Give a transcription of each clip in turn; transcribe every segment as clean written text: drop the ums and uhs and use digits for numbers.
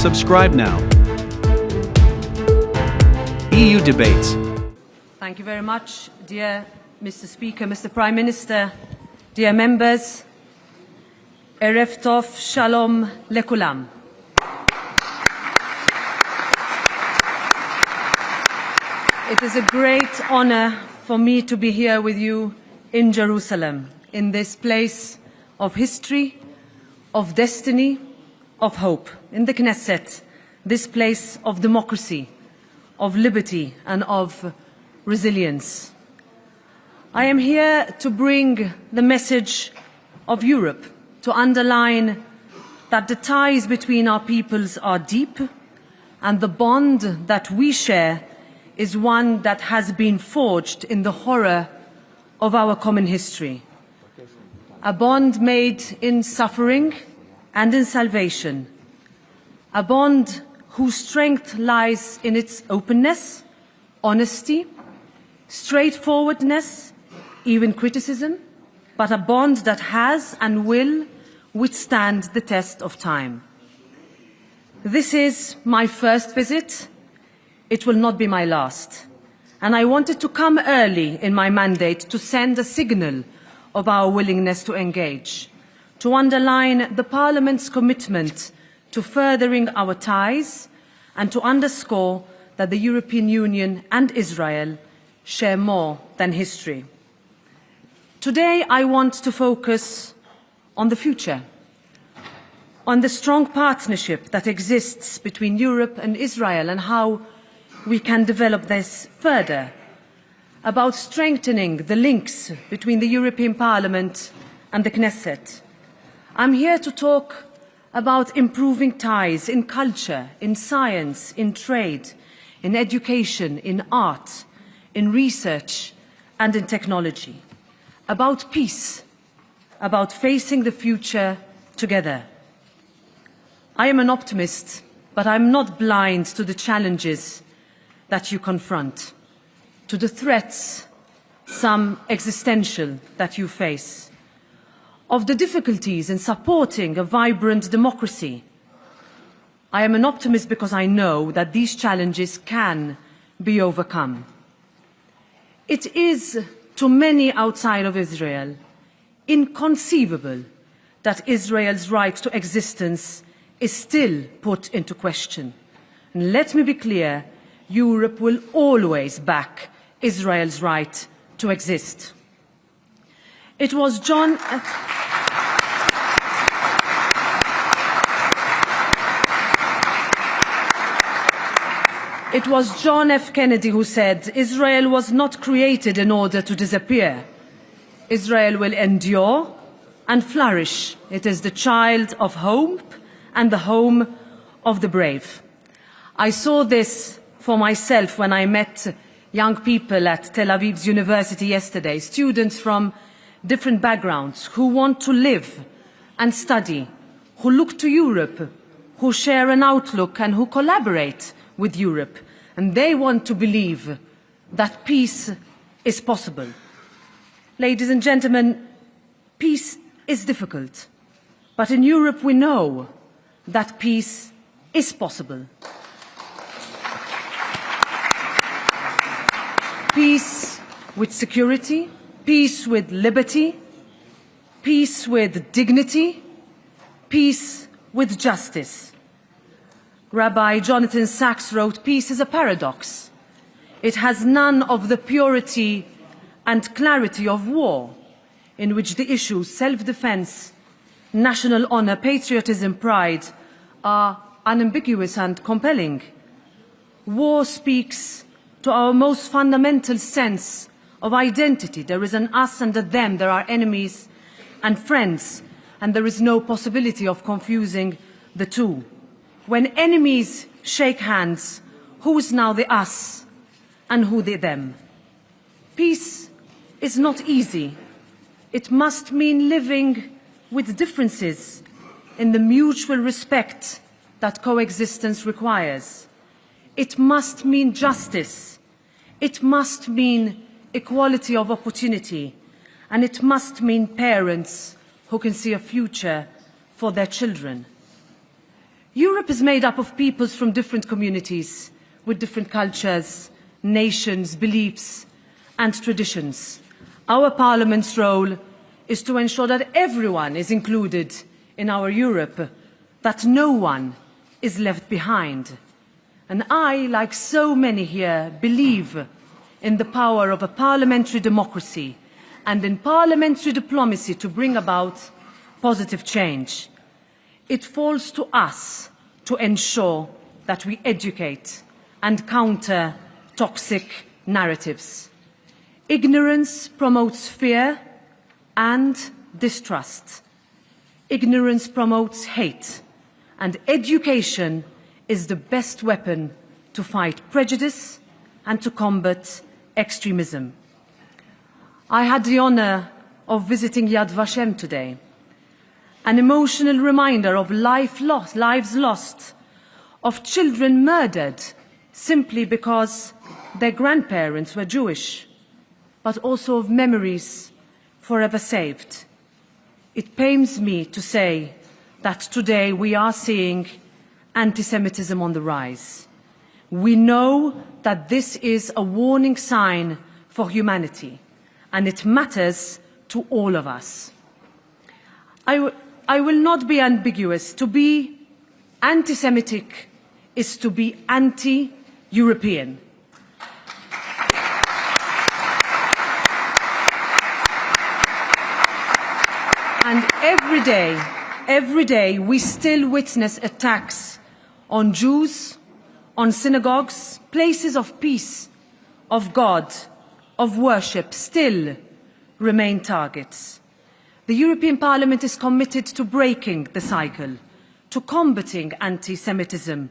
Subscribe now. EU Debates. Thank you very much, dear Mr. Speaker, Mr. Prime Minister, dear members. Erev Tov, Shalom Lekulam. It is a great honor for me to be here with you in Jerusalem, in this place of history, of destiny, of hope, in the Knesset, this place of democracy, of liberty and of resilience. I am here to bring the message of Europe, to underline that the ties between our peoples are deep and the bond that we share is one that has been forged in the horror of our common history. A bond made in suffering and in salvation. A bond whose strength lies in its openness, honesty, straightforwardness, even criticism, but a bond that has and will withstand the test of time. This is my first visit. It will not be my last. And I wanted to come early in my mandate to send a signal of our willingness to engage, to underline the Parliament's commitment to furthering our ties and to underscore that the European Union and Israel share more than history. Today, I want to focus on the future, on the strong partnership that exists between Europe and Israel and how we can develop this further, about strengthening the links between the European Parliament and the Knesset. I'm here to talk about improving ties in culture, in science, in trade, in education, in art, in research and in technology, about peace, about facing the future together. I am an optimist, but I'm not blind to the challenges that you confront, to the threats, some existential, that you face, of the difficulties in supporting a vibrant democracy. I am an optimist because I know that these challenges can be overcome. It is, to many outside of Israel, inconceivable that Israel's right to existence is still put into question. And let me be clear, Europe will always back Israel's right to exist. It was John F. Kennedy who said, Israel was not created in order to disappear. Israel will endure and flourish. It is the child of hope and the home of the brave. I saw this for myself when I met young people at Tel Aviv's university yesterday, students from different backgrounds who want to live and study, who look to Europe, who share an outlook and who collaborate with Europe. And they want to believe that peace is possible. Ladies and gentlemen, peace is difficult. But in Europe we know that peace is possible. Peace with security, peace with liberty, peace with dignity, peace with justice. Rabbi Jonathan Sachs wrote, peace is a paradox. It has none of the purity and clarity of war, in which the issues self-defense, national honor, patriotism, pride are unambiguous and compelling. War speaks to our most fundamental sense of identity. There is an us and a them. There are enemies and friends, and there is no possibility of confusing the two. When enemies shake hands, who is now the us and who the them? Peace is not easy. It must mean living with differences in the mutual respect that coexistence requires. It must mean justice. It must mean equality of opportunity. And it must mean parents who can see a future for their children. Europe is made up of peoples from different communities, with different cultures, nations, beliefs and traditions. Our Parliament's role is to ensure that everyone is included in our Europe, that no one is left behind. And I, like so many here, believe in the power of a parliamentary democracy and in parliamentary diplomacy to bring about positive change. It falls to us to ensure that we educate and counter toxic narratives. Ignorance promotes fear and distrust. Ignorance promotes hate, and education is the best weapon to fight prejudice and to combat extremism. I had the honor of visiting Yad Vashem today, an emotional reminder of lives lost, of children murdered simply because their grandparents were Jewish, but also of memories forever saved. It pains me to say that today we are seeing anti-Semitism on the rise. We know that this is a warning sign for humanity, and it matters to all of us. I will not be ambiguous. To be anti-Semitic is to be anti-European. And every day we still witness attacks on Jews, on synagogues, places of peace, of God, of worship, still remain targets. The European Parliament is committed to breaking the cycle, to combating anti-Semitism,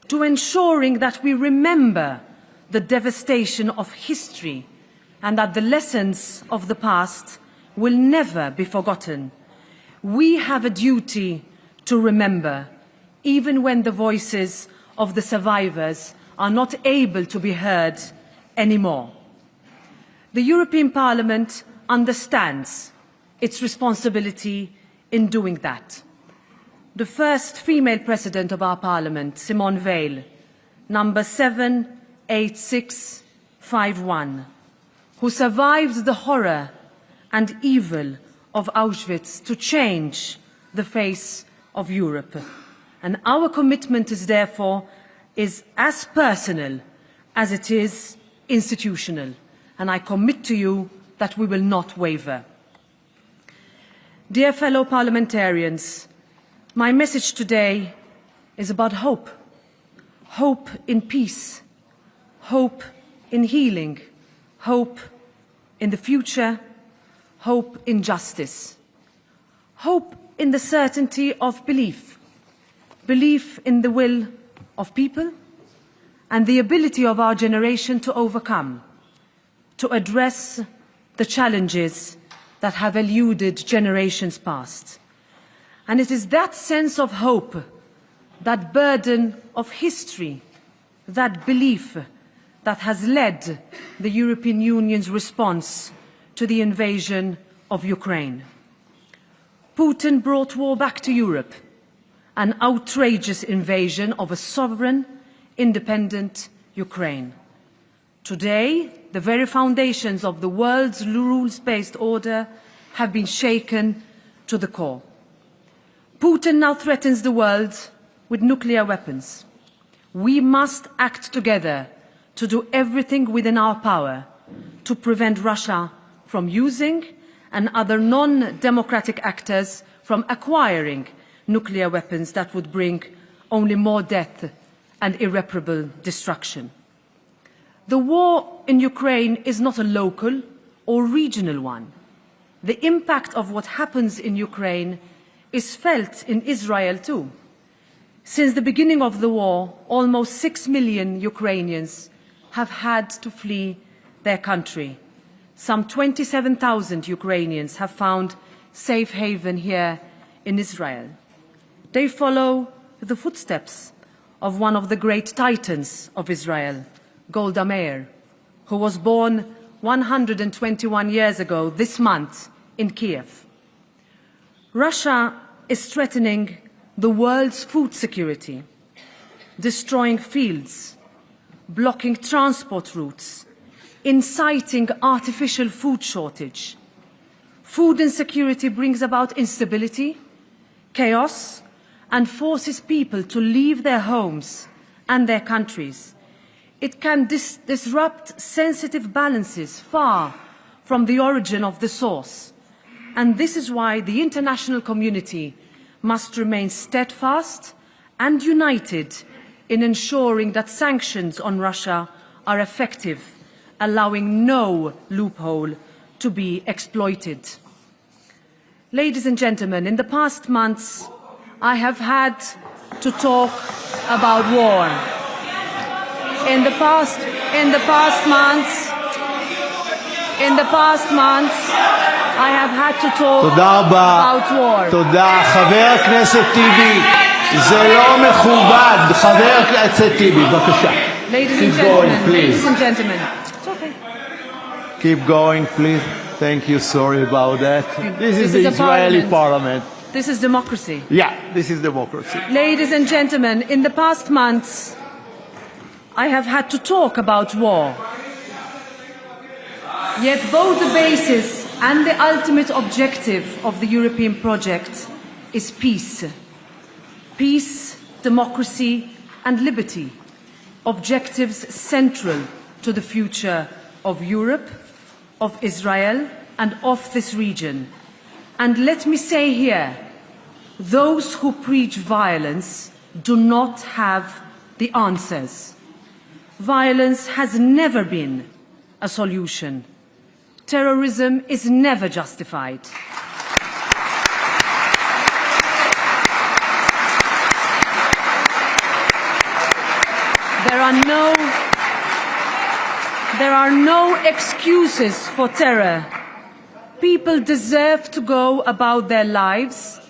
to ensuring that we remember the devastation of history and that the lessons of the past will never be forgotten. We have a duty to remember, even when the voices of the survivors are not able to be heard anymore. The European Parliament understands its responsibility in doing that. The first female president of our Parliament, Simone Veil, number 78651, who survived the horror and evil of Auschwitz to change the face of Europe. And our commitment is therefore as personal as it is institutional. And I commit to you that we will not waver. Dear fellow parliamentarians, my message today is about hope. Hope in peace, hope in healing, hope in the future, hope in justice, hope in the certainty of belief, belief in the will of people and the ability of our generation to overcome, to address the challenges that have eluded generations past. And it is that sense of hope, that burden of history, that belief that has led the European Union's response to the invasion of Ukraine. Putin brought war back to Europe, an outrageous invasion of a sovereign, independent Ukraine. Today, the very foundations of the world's rules-based order have been shaken to the core. Putin now threatens the world with nuclear weapons. We must act together to do everything within our power to prevent Russia from using and other non-democratic actors from acquiring nuclear weapons that would bring only more death and irreparable destruction. The war in Ukraine is not a local or regional one. The impact of what happens in Ukraine is felt in Israel too. Since the beginning of the war, almost 6 million Ukrainians have had to flee their country. Some 27,000 Ukrainians have found safe haven here in Israel. They follow the footsteps of one of the great titans of Israel, Golda Meir, who was born 121 years ago this month in Kiev. Russia is threatening the world's food security, destroying fields, blocking transport routes, inciting artificial food shortage. Food insecurity brings about instability, chaos, and forces people to leave their homes and their countries. It can disrupt sensitive balances far from the origin of the source. And this is why the international community must remain steadfast and united in ensuring that sanctions on Russia are effective, allowing no loophole to be exploited. Ladies and gentlemen, in the past months, I have had to talk about war. In the past months, I have had to talk about war. תודה. חבר הכנסת טיבי, זה לא מכובד. חבר הכנסת טיבי, בבקשה. Ladies and gentlemen, it's okay. Keep going, please. Thank you. Sorry about that. This is the Israeli parliament. This is democracy. Yeah, this is democracy. Ladies and gentlemen, in the past months, I have had to talk about war. Yet both the basis and the ultimate objective of the European project is peace. Peace, democracy, and liberty. Objectives central to the future of Europe, of Israel, and of this region. And let me say here, those who preach violence do not have the answers. Violence has never been a solution. Terrorism is never justified. There are no excuses for terror. People deserve to go about their lives,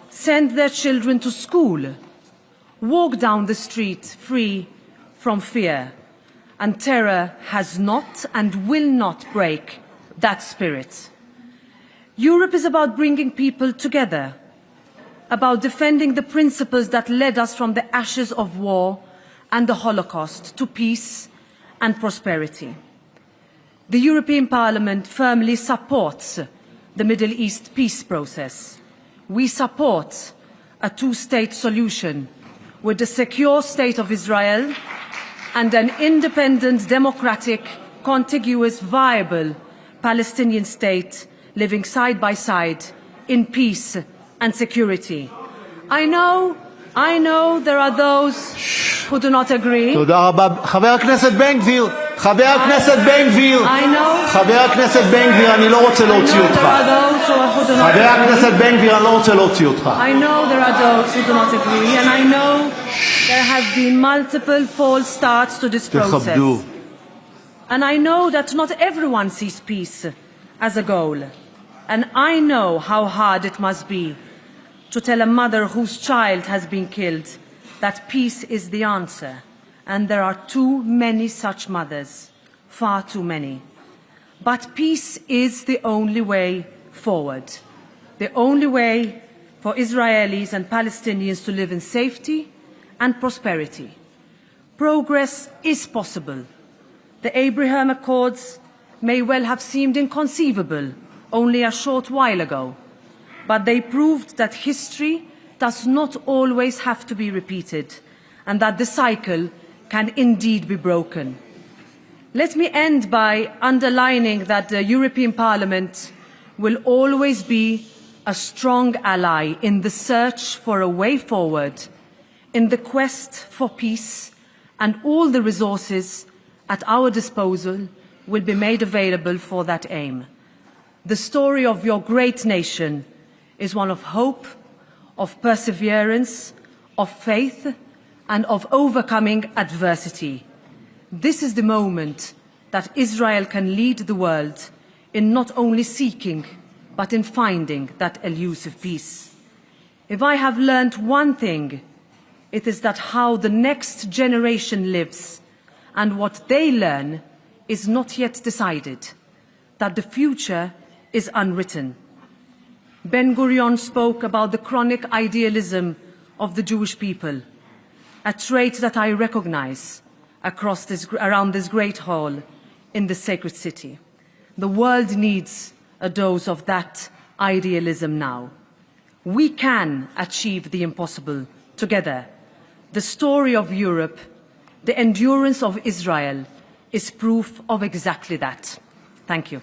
send their children to school, walk down the street free from fear. And terror has not and will not break that spirit. Europe is about bringing people together, about defending the principles that led us from the ashes of war and the Holocaust to peace and prosperity. The European Parliament firmly supports the Middle East peace process. We support a two-state solution with the secure state of Israel and an independent, democratic, contiguous, viable Palestinian state living side by side in peace and security. I know there are those who do not agree. תודה רבה. חבר הכנסת בן גביר, חבר הכנסת בן גביר, אני לא רוצה להוציא אותך. חבר הכנסת בן גביר, אני לא רוצה להוציא אותך. I know there are those who do not agree, and I know there have been multiple false starts to this process. תכבדו. And I know that not everyone sees peace as a goal. And I know how hard it must be to tell a mother whose child has been killed that peace is the answer. And there are too many such mothers, far too many. But peace is the only way forward, the only way for Israelis and Palestinians to live in safety and prosperity. Progress is possible. The Abraham Accords may well have seemed inconceivable only a short while ago, but they proved that history does not always have to be repeated and that the cycle can indeed be broken. Let me end by underlining that the European Parliament will always be a strong ally in the search for a way forward, in the quest for peace, and all the resources at our disposal will be made available for that aim. The story of your great nation is one of hope, of perseverance, of faith, and of overcoming adversity. This is the moment that Israel can lead the world in not only seeking, but in finding that elusive peace. If I have learned one thing, it is that how the next generation lives and what they learn is not yet decided, that the future is unwritten. Ben-Gurion spoke about the chronic idealism of the Jewish people, a trait that I recognize around this great hall in the sacred city. The world needs a dose of that idealism now. We can achieve the impossible together. The story of Europe, the endurance of Israel, is proof of exactly that. Thank you.